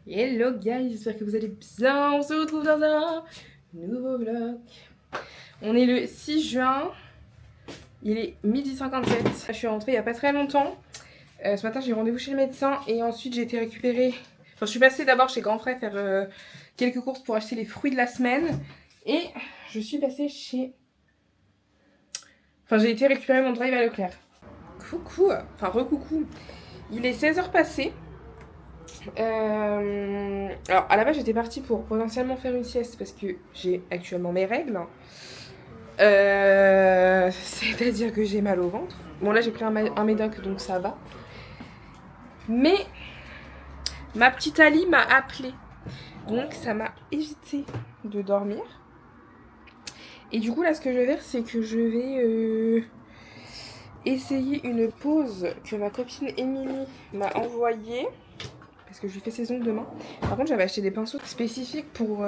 Hello guys, j'espère que vous allez bien. On se retrouve dans un nouveau vlog. On est le 6 juin. Il est 12h57. Je suis rentrée il n'y a pas très longtemps. Ce matin j'ai rendez-vous chez le médecin et ensuite j'ai été récupérer. Enfin, je suis passée d'abord chez Grand Frère faire quelques courses pour acheter les fruits de la semaine. Et je suis passée chez... Enfin, j'ai été récupérer mon drive à Leclerc. Coucou, enfin recoucou. Il est 16h passé. Alors à la base j'étais partie pour potentiellement faire une sieste parce que j'ai actuellement mes règles. C'est-à-dire que j'ai mal au ventre. Bon là j'ai pris un médoc donc ça va. Mais ma petite Ali m'a appelée. Donc ça m'a évité de dormir. Et du coup là ce que je vais faire c'est que je vais essayer une pause que ma copine Émilie m'a envoyée. Parce que je lui fais ses ongles demain. Par contre j'avais acheté des pinceaux spécifiques pour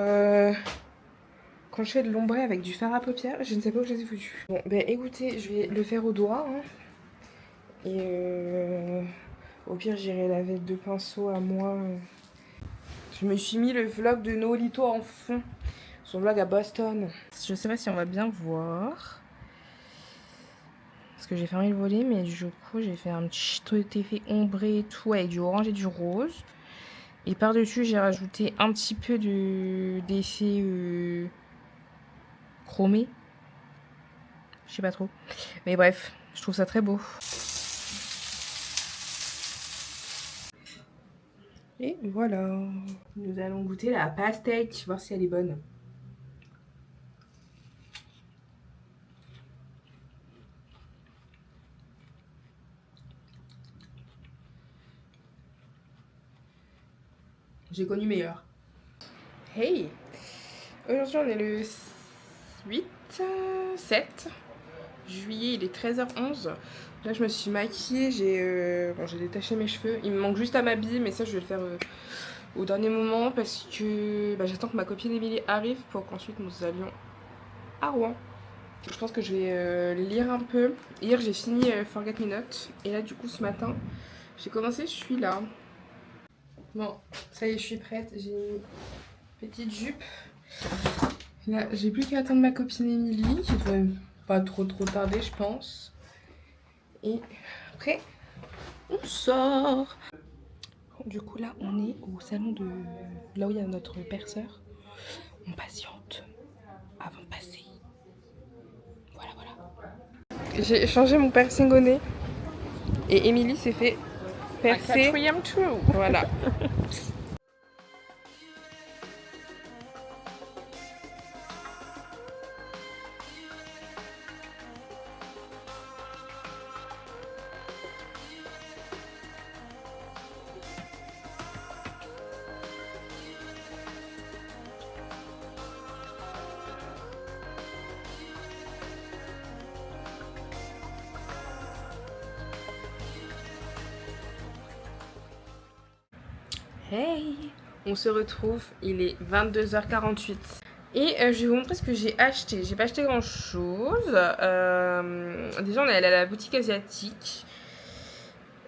quand je fais de l'ombre avec du fard à paupières. Je ne sais pas où je les ai foutus. Bon ben écoutez, je vais le faire au doigt. Hein. Et au pire j'irai laver 2 pinceaux à moi. Je me suis mis le vlog de Nolito en fond. Son vlog à Boston. Je sais pas si on va bien voir. Parce que j'ai fermé le volet, mais du coup j'ai fait un petit effet ombré et tout avec du orange et du rose. Et par-dessus j'ai rajouté un petit peu d'effet chromé. Je sais pas trop. Mais bref, je trouve ça très beau. Et voilà. Nous allons goûter la pastèque, voir si elle est bonne. J'ai connu meilleur. Hey! Aujourd'hui on est le 7 juillet, il est 13h11. Là je me suis maquillée, j'ai détaché mes cheveux. Il me manque juste à m'habiller, mais ça je vais le faire au dernier moment parce que j'attends que ma copine Émilie arrive pour qu'ensuite nous allions à Rouen. Je pense que je vais lire un peu. Hier j'ai fini Forget Me Not et là du coup ce matin j'ai commencé celui-là. Bon, ça y est, je suis prête. J'ai une petite jupe. Là, j'ai plus qu'à attendre ma copine Émilie, qui devrait pas trop tarder, je pense. Et après, on sort. Du coup, là, on est au salon de là où il y a notre perceur. On patiente avant de passer. Voilà. J'ai changé mon piercing au nez et Émilie s'est fait percer. Quatrième trou. Voilà. Hey! On se retrouve, il est 22h48. Et je vais vous montrer ce que j'ai acheté. J'ai pas acheté grand chose. Déjà, on est allé à la boutique asiatique.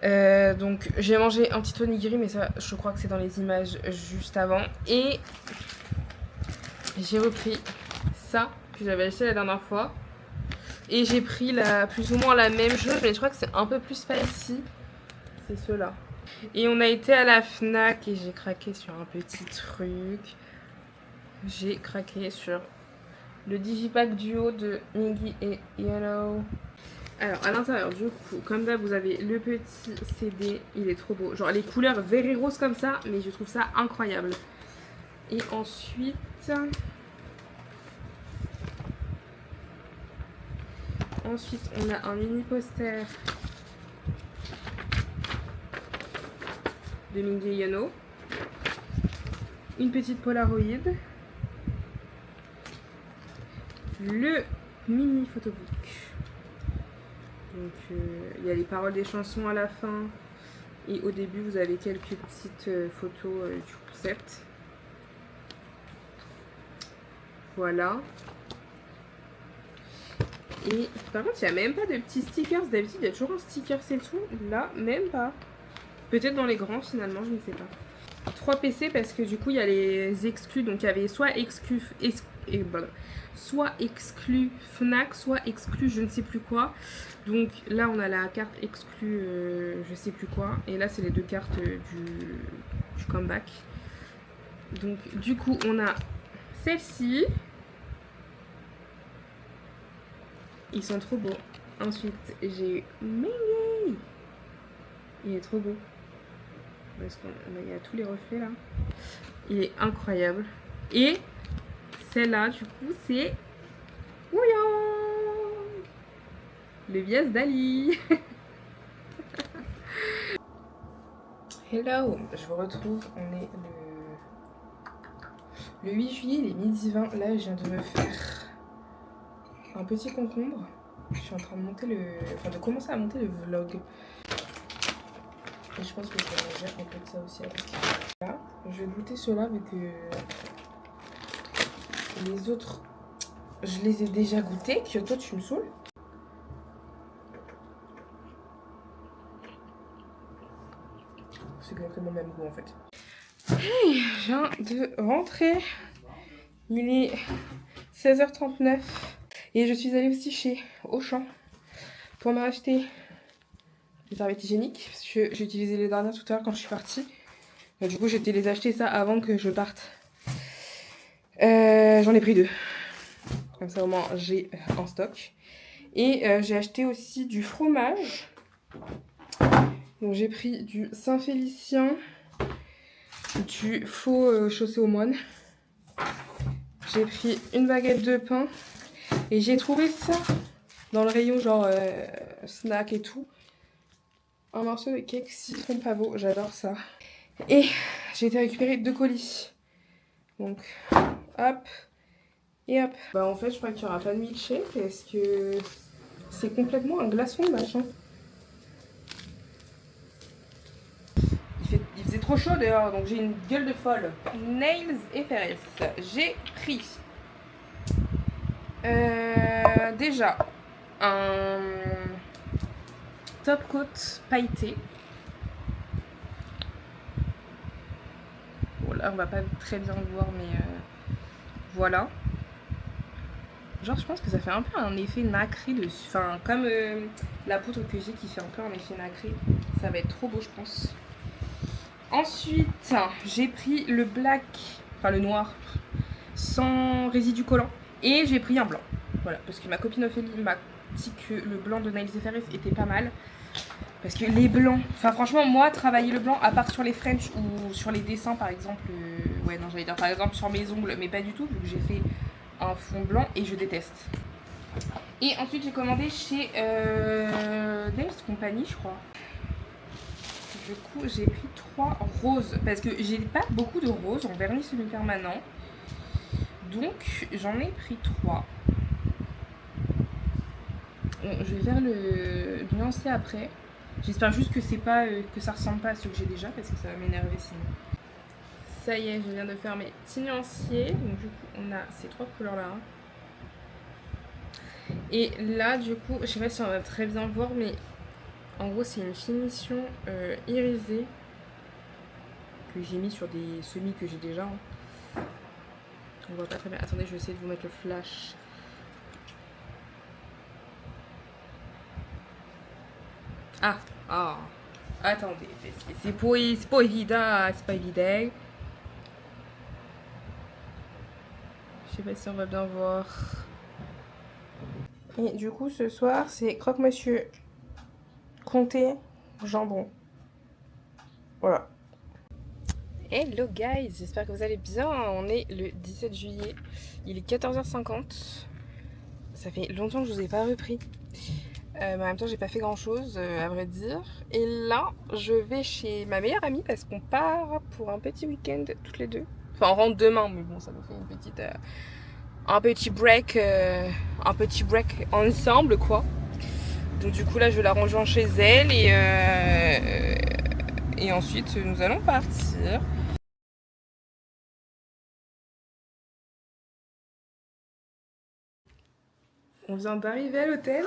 Donc, j'ai mangé un petit onigiri, mais ça, je crois que c'est dans les images juste avant. Et j'ai repris ça que j'avais acheté la dernière fois. Et j'ai pris plus ou moins la même chose, mais je crois que c'est un peu plus spicy. C'est ceux-là. Et on a été à la Fnac et j'ai craqué sur un petit truc. J'ai craqué sur le Digipack Duo de Miggy et Yellow. Alors à l'intérieur du coup, comme d'hab, vous avez le petit CD, il est trop beau. Genre les couleurs vert et rose comme ça, mais je trouve ça incroyable. Et ensuite... on a un mini poster de Miggy et Yellow. Une petite Polaroid. Le mini photobook. Donc il y a les paroles des chansons à la fin. Et au début vous avez quelques petites photos du concept. Voilà. Et par contre il n'y a même pas de petits stickers. D'habitude il y a toujours un sticker c'est tout. Là même pas. Peut-être dans les grands finalement, je ne sais pas. 3 PC parce que du coup il y a les exclus, donc il y avait soit soit exclu Fnac, soit exclu je ne sais plus quoi. Donc là on a la carte exclue je sais plus quoi, et là c'est les deux cartes du comeback. Donc du coup on a celle-ci, ils sont trop beaux. Ensuite j'ai Mini, il est trop beau parce qu'il y a tous les reflets là, il est incroyable. Et celle-là du coup c'est le biais d'Ali. Hello, je vous retrouve, on est le 8 juillet, il est midi 20, là je viens de me faire un petit concombre. Je suis en train de monter de commencer à monter le vlog. Et je pense que je vais manger un peu de ça aussi avec. Là, je vais goûter cela vu que les autres, je les ai déjà goûtés. Kyoto, tu me saoules. C'est exactement le même goût en fait. Hey, je viens de rentrer. Il est 16h39 et je suis allée aussi chez Auchan pour me racheter des serviettes hygiéniques parce que j'ai utilisé les dernières tout à l'heure quand je suis partie. Donc, du coup, j'ai été les acheter ça avant que je parte. J'en ai pris 2. Comme ça, au moins, j'ai en stock. Et j'ai acheté aussi du fromage. Donc, j'ai pris du Saint-Félicien, du faux chaussé aux moines. J'ai pris une baguette de pain. Et j'ai trouvé ça dans le rayon genre snack et tout. Un morceau de cake citron pavot, j'adore ça. Et j'ai été récupérer 2 colis. Donc, hop et hop. Bah en fait, je crois qu'il n'y aura pas de milkshake parce que c'est complètement un glaçon, machin. Il faisait trop chaud dehors, donc j'ai une gueule de folle. Nails et Ferris. J'ai pris déjà un top coat pailleté. Bon là on va pas très bien le voir mais voilà. Genre je pense que ça fait un peu un effet nacré dessus. Enfin comme la poudre que j'ai qui fait un peu un effet nacré. Ça va être trop beau je pense. Ensuite j'ai pris le black, enfin le noir, sans résidu collant. Et j'ai pris un blanc. Voilà, parce que ma copine Ophélie m'a dit que le blanc de Nails et Ferris était pas mal. Parce que les blancs, enfin franchement moi travailler le blanc à part sur les French ou sur les dessins par exemple, ouais non j'allais dire par exemple sur mes ongles mais pas du tout vu que j'ai fait un fond blanc et je déteste. Et ensuite j'ai commandé chez Nails Company je crois. Du coup j'ai pris 3 roses parce que j'ai pas beaucoup de roses en vernis semi-permanent. Donc j'en ai pris 3. Bon, je vais faire le nuancier après. J'espère juste que c'est pas que ça ressemble pas à ceux que j'ai déjà parce que ça va m'énerver sinon. Ça y est, je viens de faire mes petits nuanciers. Donc du coup, on a ces 3 couleurs là. Et là, du coup, je sais pas si on va très bien voir, mais en gros, c'est une finition irisée que j'ai mis sur des semis que j'ai déjà. Hein. On voit pas très bien. Attendez, je vais essayer de vous mettre le flash. Ah, ah. Attendez, c'est pas évident, c'est pas évident. Je sais pas si on va bien voir. Et du coup, ce soir, c'est croque-monsieur comté jambon. Voilà. Hello guys, j'espère que vous allez bien. On est le 17 juillet. Il est 14h50. Ça fait longtemps que je vous ai pas repris. Mais en même temps, j'ai pas fait grand chose, à vrai dire. Et là, je vais chez ma meilleure amie parce qu'on part pour un petit week-end toutes les deux. Enfin, on rentre demain, mais bon, ça nous fait une petite, un petit break ensemble, quoi. Donc du coup, là, je vais la rejoindre chez elle et ensuite, nous allons partir. On vient d'arriver à l'hôtel.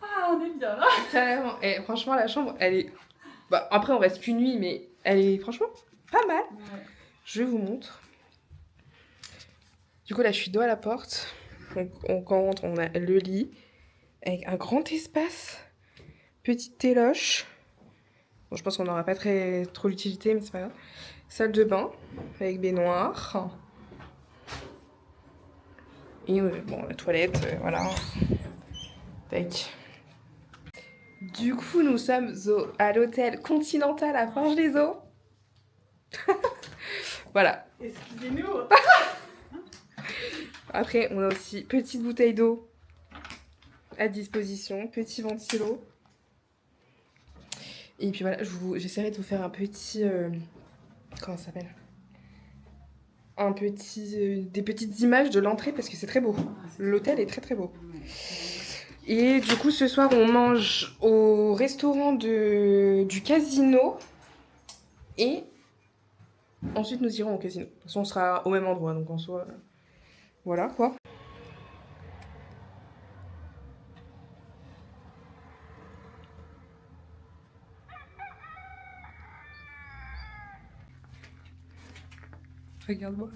Ah, on est bien là. Carrément. Et franchement, la chambre, elle est Bah, après, on reste qu'une nuit, mais elle est franchement pas mal. Ouais. Je vous montre. Du coup, là, je suis dos à la porte. Donc, quand on rentre, on a le lit avec un grand espace, petite téloche. Bon, je pense qu'on n'aura pas trop l'utilité, mais c'est pas grave. Salle de bain avec baignoire. Et bon, la toilette, voilà. Tac. Du coup, nous sommes à l'hôtel Continental à Forges-les-Eaux. Voilà. Excusez-nous. Après, on a aussi petite bouteille d'eau à disposition, petit ventilo. Et puis voilà, j'essaierai de vous faire un petit... comment ça s'appelle? Des petites images de l'entrée parce que c'est très beau. L'hôtel est très très beau. Et du coup, ce soir, on mange au restaurant du casino. Et ensuite, nous irons au casino. De toute façon, on sera au même endroit, donc en soi... voilà, quoi. Regarde-moi.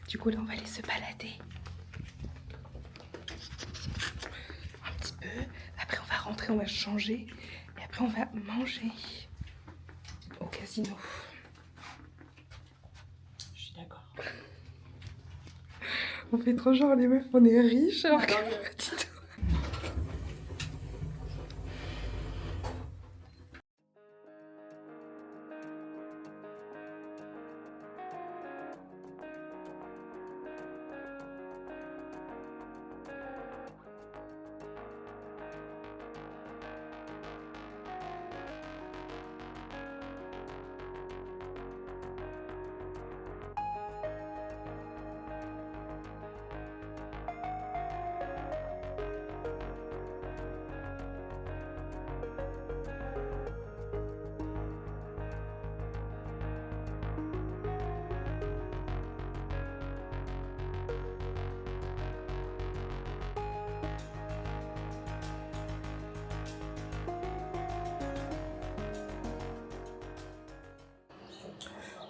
Du coup, là, on va aller se balader. Un petit peu. Après, on va rentrer, on va changer. Et après, on va manger au casino. Je suis d'accord. On fait trop genre les meufs, on est riches alors que pas du tout.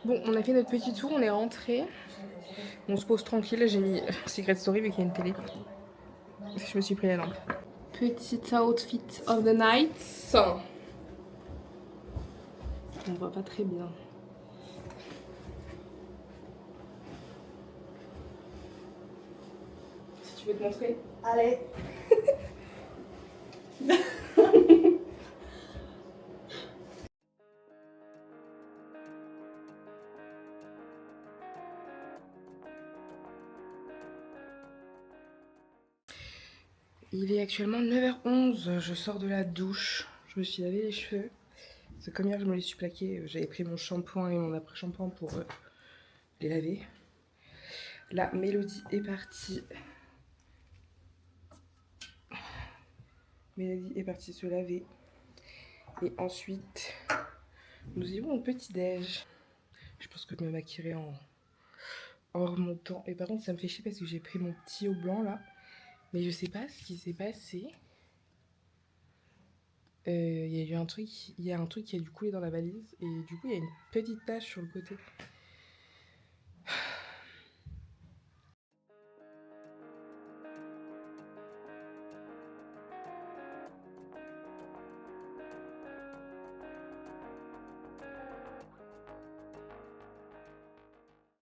Bon, on a fait notre petit tour, on est rentré. On se pose tranquille, j'ai mis Secret Story vu qu'il y a une télé. Je me suis pris la lampe. Petit outfit of the night. On voit pas très bien. Si tu veux te montrer. Allez. Il est actuellement 9h11, je sors de la douche. Je me suis lavé les cheveux. C'est comme hier, je me les suis plaqués. J'avais pris mon shampoing et mon après-shampoing pour les laver. Là, Mélodie est partie. Mélodie est partie se laver. Et ensuite, nous irons au petit-déj. Je pense que je me maquillerai en remontant. Et par contre, ça me fait chier parce que j'ai pris mon petit au blanc là. Mais je sais pas ce qui s'est passé. Il y a un truc qui a dû couler dans la valise. Et du coup, il y a une petite tache sur le côté.